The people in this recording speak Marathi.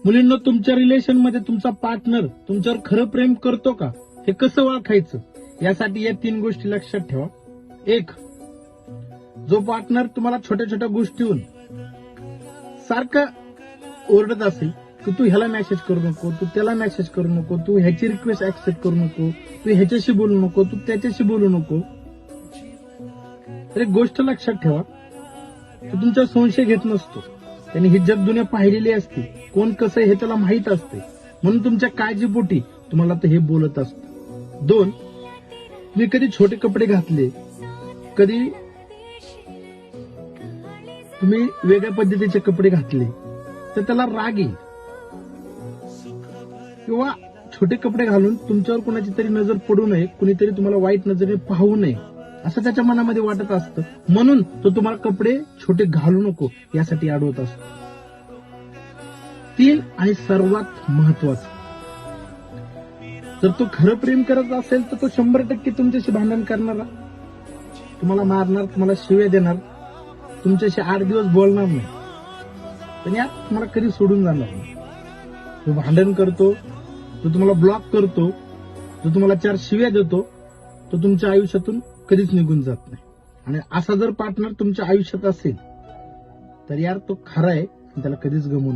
मुलींनो, तुमच्या रिलेशन मध्ये तुमचा पार्टनर तुमच्यावर खरं प्रेम करतो का हे कसं ओळखायचं, यासाठी या 3 गोष्टी लक्षात ठेवा. 1. जो पार्टनर तुम्हाला छोट्या छोट्या गोष्टीहून सारखं ओरडत असेल की तू ह्याला मेसेज करू नको, तू त्याला मेसेज करू नको, तू ह्याची रिक्वेस्ट ऍक्सेप्ट करू नको, तू ह्याच्याशी बोलू नको, तू त्याच्याशी बोलू नको. तर एक गोष्ट लक्षात ठेवा, तो तुमचा संशय घेत नसतो. त्यांनी ही जग दुनिया पाहिलेली असते, कोण कसं आहे हे त्याला माहित असते, म्हणून तुमच्या काळजीपोटी तुम्हाला तर हे बोलत असतो. 2. तुम्ही कधी छोटे कपडे घातले, कधी तुम्ही वेगळ्या पद्धतीचे कपडे घातले तर त्याला राग येईल, किंवा छोटे कपडे घालून तुमच्यावर कोणाची तरी नजर पडू नये, कुणीतरी तुम्हाला वाईट नजरेने पाहू नये असं त्याच्या मनामध्ये वाटत असतं, म्हणून तो तुम्हाला कपडे छोटे घालू नको यासाठी अडवत असतो. 3. आणि सर्वात महत्वाचं, जर तो खरं प्रेम करत असेल तर तो 100% तुमच्याशी भांडण करणारा, तुम्हाला मारणार, तुम्हाला शिव्या देणार, तुमच्याशी 8 दिवस बोलणार नाही, पण यात तुम्हाला कधी सोडून जाणार नाही. तो भांडण करतो, तो तुम्हाला ब्लॉक करतो, जो तुम्हाला 4 शिव्या देतो, तो तुमच्या आयुष्यातून कधीच निघून जात नाही. आणि असा जर पार्टनर तुमच्या आयुष्यात असेल तर यार तो खरा आहे, त्याला कधीच गमवू नका.